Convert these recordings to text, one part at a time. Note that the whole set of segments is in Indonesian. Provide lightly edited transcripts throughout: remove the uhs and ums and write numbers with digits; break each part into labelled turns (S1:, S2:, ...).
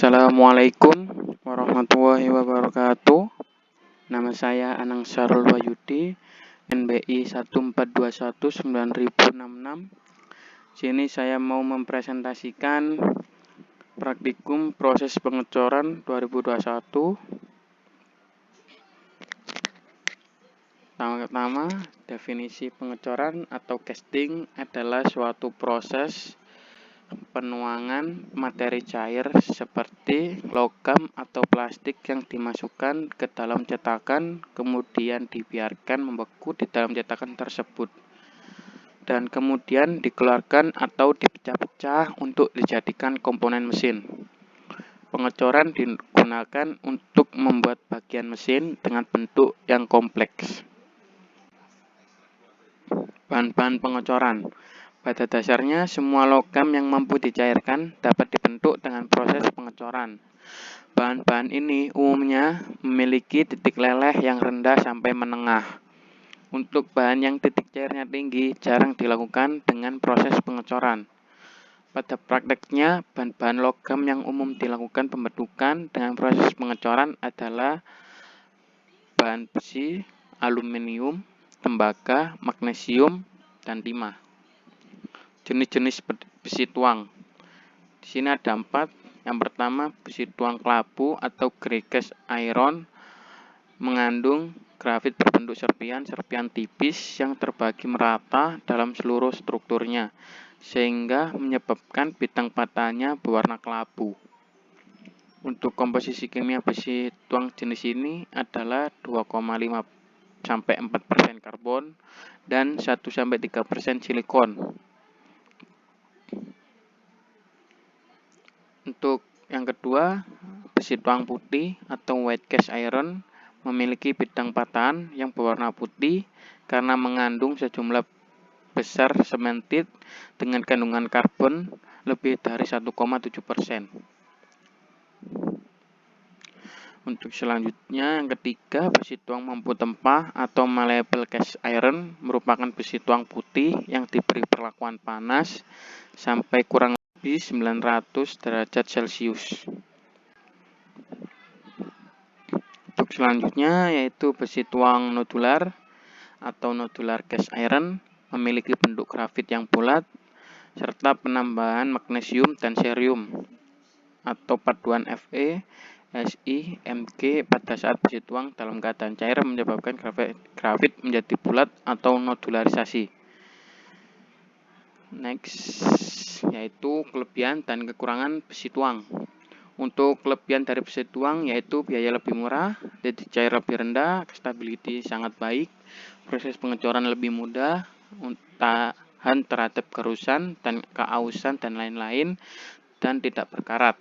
S1: Assalamualaikum warahmatullahi wabarakatuh. Nama saya Anang Syarul Wahyudi, NBI 1421966. Sini saya mau mempresentasikan praktikum proses pengecoran 2021. Pertama, definisi pengecoran atau casting adalah suatu proses penuangan materi cair seperti logam atau plastik yang dimasukkan ke dalam cetakan, kemudian dibiarkan membeku di dalam cetakan tersebut, dan kemudian dikeluarkan atau dipecah-pecah untuk dijadikan komponen mesin. Pengecoran digunakan untuk membuat bagian mesin dengan bentuk yang kompleks. Bahan-bahan pengecoran. Pada dasarnya, semua logam yang mampu dicairkan dapat dibentuk dengan proses pengecoran. Bahan-bahan ini umumnya memiliki titik leleh yang rendah sampai menengah. Untuk bahan yang titik cairnya tinggi, jarang dilakukan dengan proses pengecoran. Pada prakteknya, bahan-bahan logam yang umum dilakukan pembentukan dengan proses pengecoran adalah bahan besi, aluminium, tembaga, magnesium, dan timah. Jenis-jenis besi tuang. Di sini ada 4. Yang pertama, besi tuang kelabu atau greges iron mengandung grafit berbentuk serpian tipis yang terbagi merata dalam seluruh strukturnya, sehingga menyebabkan bidang patahnya berwarna kelabu. Untuk komposisi kimia besi tuang jenis ini adalah 2,5-4% karbon dan 1-3% silikon. Untuk yang kedua, besi tuang putih atau white cast iron memiliki bidang patahan yang berwarna putih karena mengandung sejumlah besar sementit dengan kandungan karbon lebih dari 1,7%. Untuk selanjutnya, yang ketiga, besi tuang mampu tempah atau malleable cast iron merupakan besi tuang putih yang diberi perlakuan panas sampai kurang lebih 900 derajat Celcius. Untuk selanjutnya yaitu besi tuang nodular atau nodular cast iron memiliki bentuk grafit yang bulat serta penambahan magnesium dan cerium atau paduan Fe, Si, Mg pada saat besi tuang dalam keadaan cair menyebabkan grafit menjadi bulat atau nodularisasi. Next, yaitu kelebihan dan kekurangan besi tuang. Untuk kelebihan dari besi tuang yaitu biaya lebih murah, titik cair lebih rendah, stability sangat baik, proses pengecoran lebih mudah, tahan terhadap kerusan dan keausan dan lain-lain, dan tidak berkarat.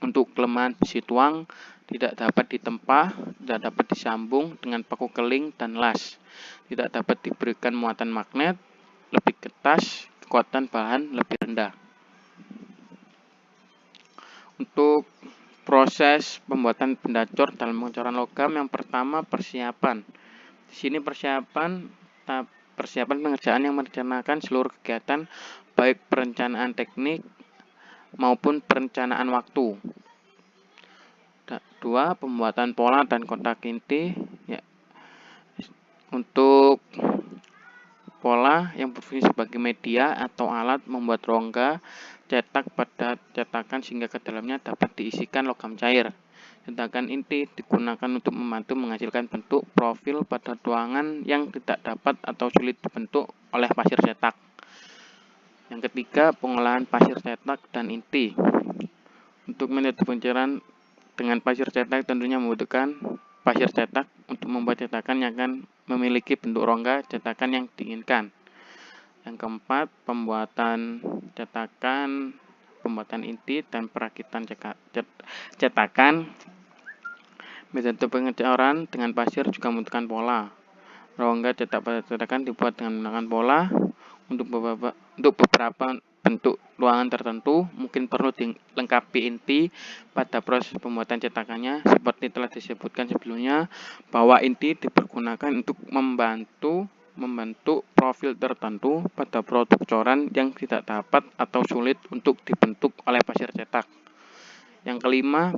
S1: Untuk kelemahan besi tuang, tidak dapat ditempa, tidak dapat disambung dengan paku keling dan las, tidak dapat diberikan muatan magnet, lebih ketas, kekuatan bahan lebih rendah. Untuk proses pembuatan benda cor dalam pengecoran logam, yang pertama persiapan. Di sini persiapan pengerjaan yang merencanakan seluruh kegiatan, baik perencanaan teknik maupun perencanaan waktu. 2. Pembuatan pola dan kontak inti. Untuk pola yang berfungsi sebagai media atau alat membuat rongga cetak pada cetakan sehingga ke dalamnya dapat diisikan logam cair. Sedangkan inti digunakan untuk membantu menghasilkan bentuk profil pada tuangan yang tidak dapat atau sulit dibentuk oleh pasir cetak. Yang ketiga, pengolahan pasir cetak dan inti. Untuk metode pengecoran dengan pasir cetak tentunya membutuhkan pasir cetak untuk membuat cetakan yang akan memiliki bentuk rongga cetakan yang diinginkan. Yang keempat, pembuatan cetakan, pembuatan inti dan perakitan cetakan. Metode pengecoran dengan pasir juga membutuhkan pola. Rongga cetak pada cetakan dibuat dengan menggunakan pola. Untuk beberapa bentuk ruangan tertentu mungkin perlu dilengkapi inti pada proses pembuatan cetakannya, seperti telah disebutkan sebelumnya bahwa inti dipergunakan untuk membentuk profil tertentu pada produk coran yang tidak dapat atau sulit untuk dibentuk oleh pasir cetak. Yang kelima,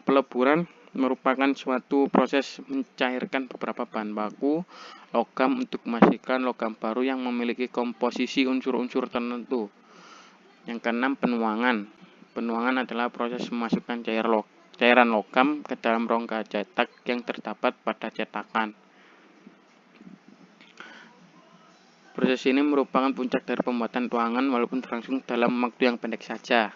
S1: peleburan merupakan suatu proses mencairkan beberapa bahan baku logam untuk menghasilkan logam baru yang memiliki komposisi unsur-unsur tertentu. Yang keenam, penuangan. Penuangan adalah proses memasukkan cairan logam ke dalam rongga cetak yang terdapat pada cetakan. Proses ini merupakan puncak dari pembuatan tuangan walaupun berlangsung dalam waktu yang pendek saja.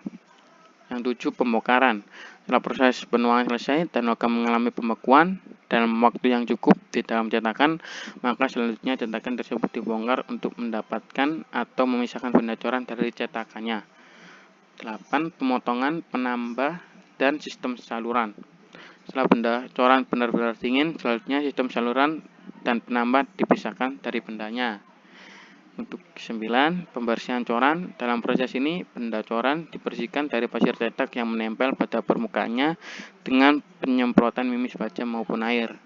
S1: Yang tujuh, pembongkaran. Setelah proses penuangan selesai dan logam mengalami pembekuan dalam waktu yang cukup di dalam cetakan, maka selanjutnya cetakan tersebut dibongkar untuk mendapatkan atau memisahkan benda coran dari cetakannya. 8. Pemotongan, penambah, dan sistem saluran. Setelah benda coran benar-benar dingin, selanjutnya sistem saluran dan penambah dipisahkan dari bendanya. Untuk 9, pembersihan coran. Dalam proses ini, benda coran dibersihkan dari pasir cetak yang menempel pada permukaannya dengan penyemprotan mimis baja maupun air.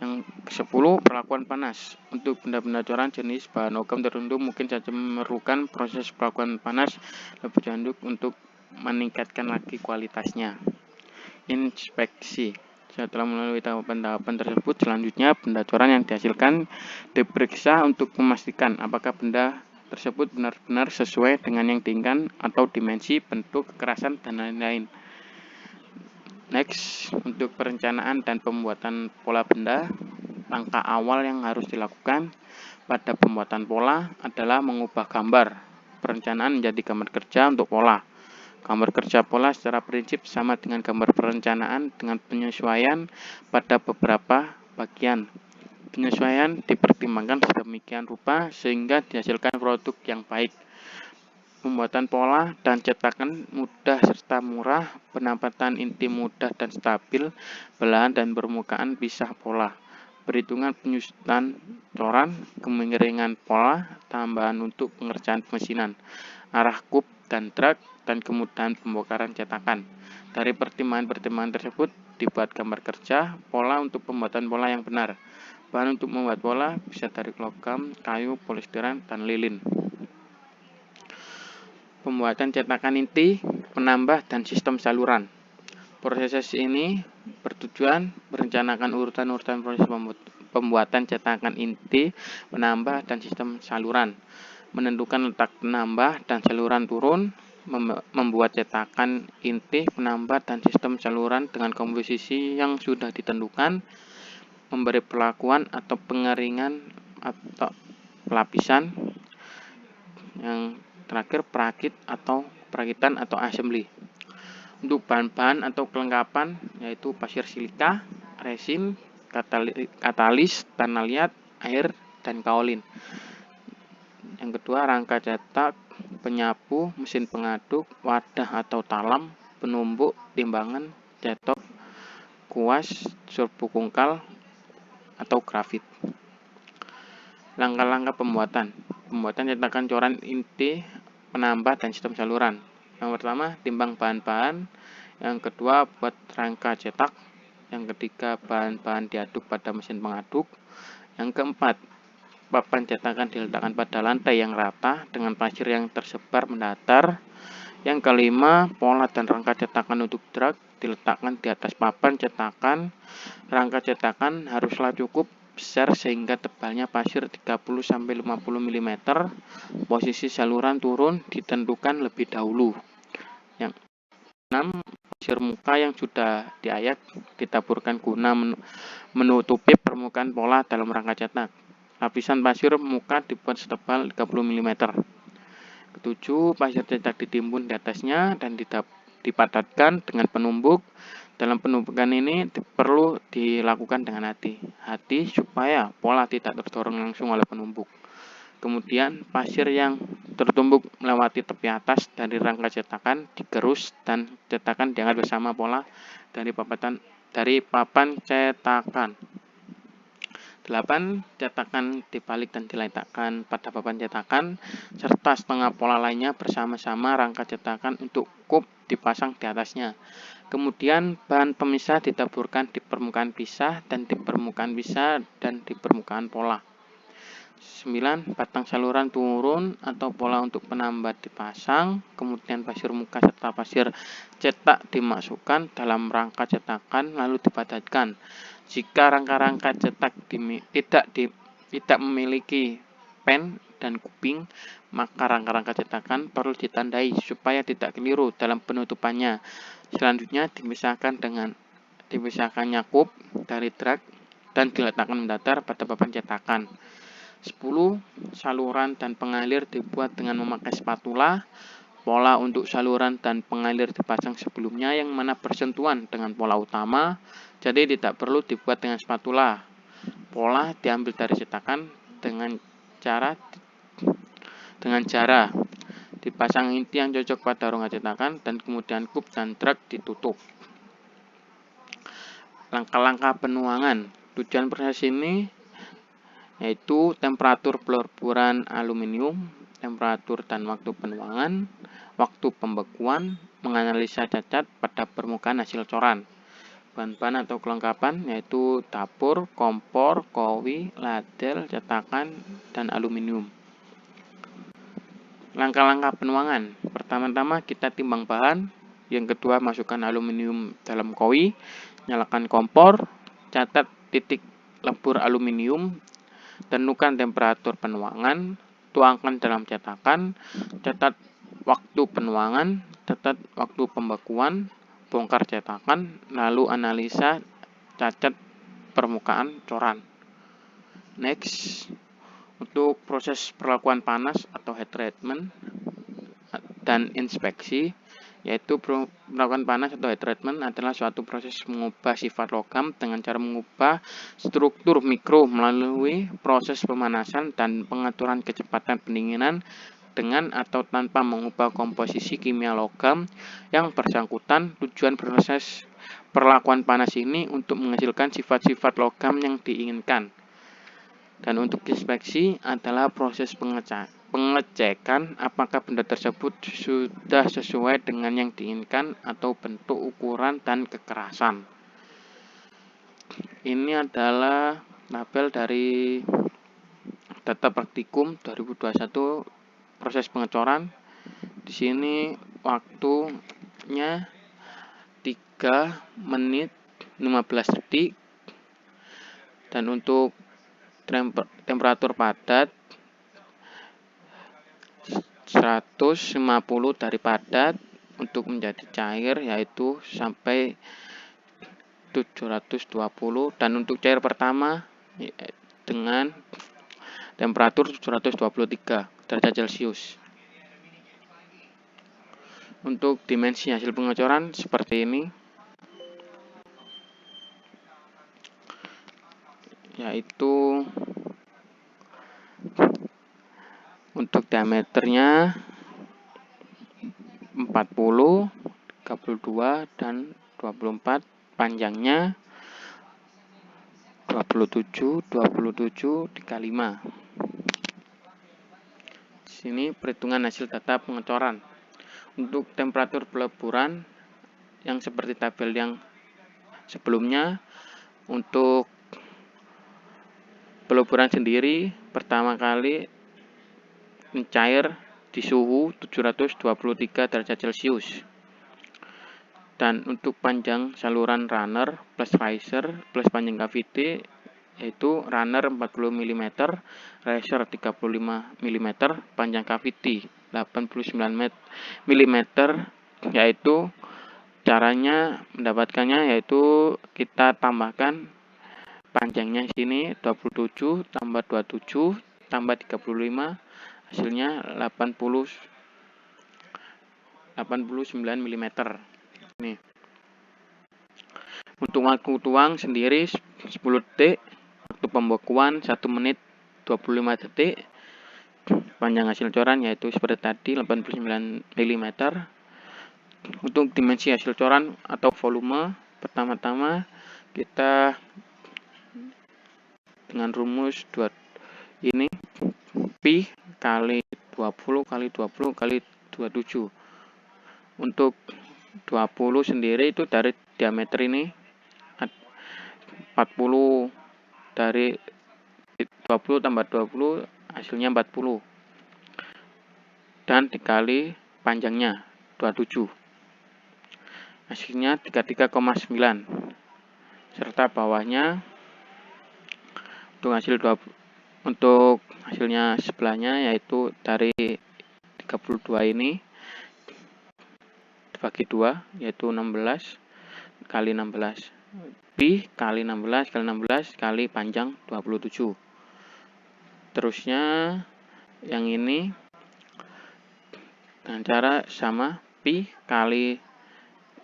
S1: Yang ke-10, perlakuan panas. Untuk benda-benda coran jenis bahan logam tertentu mungkin saja memerlukan proses perlakuan panas lebih lanjut untuk meningkatkan lagi kualitasnya. Inspeksi. Setelah melalui tahapan-tahapan tersebut, selanjutnya benda coran yang dihasilkan diperiksa untuk memastikan apakah benda tersebut benar-benar sesuai dengan yang diinginkan atau dimensi, bentuk, kekerasan, dan lain-lain. Next, untuk perencanaan dan pembuatan pola benda, langkah awal yang harus dilakukan pada pembuatan pola adalah mengubah gambar perencanaan menjadi gambar kerja untuk pola. Gambar kerja pola secara prinsip sama dengan gambar perencanaan dengan penyesuaian pada beberapa bagian. Penyesuaian dipertimbangkan sedemikian rupa sehingga dihasilkan produk yang baik. Pembuatan pola dan cetakan mudah serta murah, penempatan inti mudah dan stabil, belahan dan permukaan pisah pola. Perhitungan penyusutan coran, kemiringan pola, tambahan untuk pengerjaan pemesinan, arah kub dan drag, dan kemudahan pembongkaran cetakan. Dari pertimbangan-pertimbangan tersebut, dibuat gambar kerja pola untuk pembuatan pola yang benar. Bahan untuk membuat pola bisa dari logam, kayu, polistiren, dan lilin. Pembuatan cetakan inti, penambah, dan sistem saluran. Proses ini bertujuan merencanakan urutan-urutan proses pembuatan cetakan inti, penambah, dan sistem saluran. Menentukan letak penambah dan saluran turun, membuat cetakan inti, penambah, dan sistem saluran dengan komposisi yang sudah ditentukan, memberi perlakuan atau pengeringan atau pelapisan. Yang terakhir, perakitan atau assembly. Untuk bahan-bahan atau kelengkapan yaitu pasir silika, resin, katalis, tanah liat, air, dan kaolin. Yang kedua, rangka cetak, penyapu, mesin pengaduk, wadah atau talam, penumbuk, timbangan, cetok, kuas, serbu kungkal, atau grafit. Langkah-langkah pembuatan. Pembuatan cetakan coran inti, penambah, dan sistem saluran. Yang pertama, timbang bahan-bahan. Yang kedua, buat rangka cetak. Yang ketiga, bahan-bahan diaduk pada mesin pengaduk. Yang keempat, papan cetakan diletakkan pada lantai yang rata dengan pasir yang tersebar mendatar. Yang kelima, pola dan rangka cetakan untuk drag diletakkan di atas papan cetakan. Rangka cetakan haruslah cukup besar sehingga tebalnya pasir 30-50 mm. Posisi saluran turun ditentukan lebih dahulu. Yang 6, pasir muka yang sudah diayak ditaburkan guna menutupi permukaan pola dalam rangka cetak. Lapisan pasir muka dibuat setebal 30 mm. Ketujuh, pasir cetak ditimbun di atasnya dan dipadatkan dengan penumbuk. Dalam penumpukan ini perlu dilakukan dengan hati-hati supaya pola tidak terdorong langsung oleh penumbuk. Kemudian pasir yang tertumbuk melewati tepi atas dari rangka cetakan digerus dan cetakan diangkat bersama pola dari papan cetakan. 8. Cetakan dibalik dan diletakkan pada papan cetakan serta setengah pola lainnya bersama-sama rangka cetakan untuk kub dipasang di atasnya. Kemudian bahan pemisah ditaburkan di permukaan pisah dan di permukaan pisah dan di permukaan pola. 9. Batang saluran turun atau pola untuk penambah dipasang, kemudian pasir muka serta pasir cetak dimasukkan dalam rangka cetakan lalu dipadatkan. Jika rangka-rangka cetak tidak memiliki pen dan kuping, maka rangka-rangka cetakan perlu ditandai supaya tidak keliru dalam penutupannya. Selanjutnya dipisahkannya kup dari drag dan diletakkan mendatar pada papan cetakan. 10. Saluran dan pengalir dibuat dengan memakai spatula. Pola untuk saluran dan pengalir dipasang sebelumnya yang mana bersentuhan dengan pola utama, jadi tidak perlu dibuat dengan spatula. Pola diambil dari cetakan dengan cara dipasang inti yang cocok pada rongga cetakan dan kemudian kup dan drag ditutup. Langkah-langkah penuangan. Tujuan proses ini yaitu temperatur peleburan aluminium, temperatur dan waktu penuangan, waktu pembekuan, menganalisa cacat pada permukaan hasil coran. Bahan-bahan atau kelengkapan yaitu dapur, kompor, kowi, ladel, cetakan, dan aluminium. Langkah-langkah penuangan. Pertama-tama kita timbang bahan, yang kedua masukkan aluminium dalam kowi, nyalakan kompor, catat titik lebur aluminium, tentukan temperatur penuangan, tuangkan dalam cetakan, catat waktu penuangan, catat waktu pembekuan, bongkar cetakan, lalu analisa cacat permukaan coran. Next, untuk proses perlakuan panas atau heat treatment dan inspeksi, yaitu perlakuan panas atau heat treatment adalah suatu proses mengubah sifat logam dengan cara mengubah struktur mikro melalui proses pemanasan dan pengaturan kecepatan pendinginan dengan atau tanpa mengubah komposisi kimia logam yang bersangkutan. Tujuan proses perlakuan panas ini untuk menghasilkan sifat-sifat logam yang diinginkan. Dan untuk inspeksi adalah proses pengecekan apakah benda tersebut sudah sesuai dengan yang diinginkan atau bentuk, ukuran, dan kekerasan. Ini adalah tabel dari data praktikum 2021 proses pengecoran. Di sini waktunya 3 menit 15 detik. Dan untuk temperatur padat 150 dari padat untuk menjadi cair yaitu sampai 720, dan untuk cair pertama dengan temperatur 723 derajat Celcius. Untuk dimensi hasil pengecoran seperti ini, yaitu untuk diameternya 40, 32, dan 24, panjangnya 27 dikali 5. Di sini perhitungan hasil data pengecoran. Untuk temperatur peleburan yang seperti tabel yang sebelumnya, untuk peleburan sendiri pertama kali mencair di suhu 723 derajat Celcius. Dan untuk panjang saluran runner plus riser plus panjang cavity yaitu runner 40 mm, riser 35 mm, panjang cavity 89 mm, yaitu caranya mendapatkannya yaitu kita tambahkan panjangnya sini 27 tambah 27 tambah 35, hasilnya 89 mm. Nih. Untuk waktu tuang sendiri 10 detik, waktu pembekuan 1 menit 25 detik. Panjang hasil coran yaitu seperti tadi 89 mm. Untuk dimensi hasil coran atau volume, pertama-tama kita dengan rumus ini pi kali 20 kali 20 kali 27. Untuk 20 sendiri itu dari diameter ini, 40 dari 20 tambah 20 hasilnya 40. Dan dikali panjangnya 27. Hasilnya 33,9. Serta bawahnya untuk hasilnya sebelahnya yaitu dari 32 ini dibagi 2 yaitu 16 kali 16. Pi kali 16 kali 16 kali panjang 27. Terusnya yang ini dengan cara sama pi kali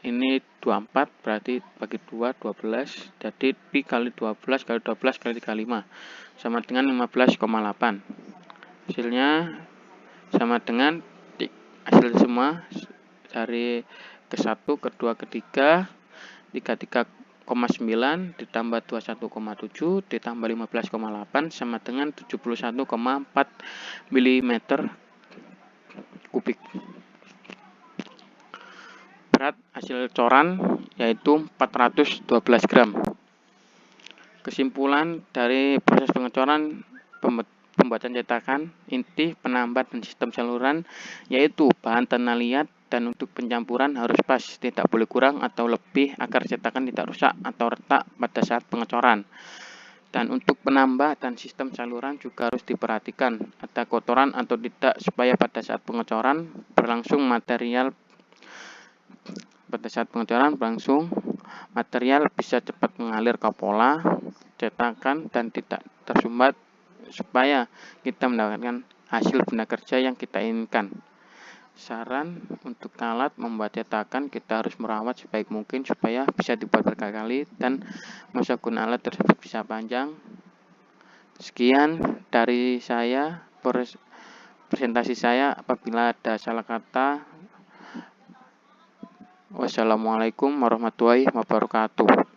S1: ini 24 berarti bagi 2 12. Jadi pi kali 12 kali 12 kali 35 sama dengan 15,8. Hasilnya sama dengan hasil semua dari ke-1, ke-2, ke-3 33,9 ditambah 21,7 ditambah 15,8 sama dengan 71,4 mm kubik. Berat hasil coran yaitu 412 gram. Kesimpulan dari proses pengecoran pembuatan cetakan, inti, penambat, dan sistem saluran yaitu bahan tanah liat dan untuk pencampuran harus pas, tidak boleh kurang atau lebih agar cetakan tidak rusak atau retak pada saat pengecoran. Dan untuk penambah dan sistem saluran juga harus diperhatikan ada kotoran atau tidak supaya pada saat pengecoran material bisa cepat mengalir ke pola cetakan dan tidak tersumbat supaya kita mendapatkan hasil benda kerja yang kita inginkan. Saran untuk alat membuat cetakan kita harus merawat sebaik mungkin supaya bisa dibuat berkali-kali dan masa guna alat tersebut bisa panjang. Sekian dari saya presentasi saya. Apabila ada salah kata, wassalamualaikum warahmatullahi wabarakatuh.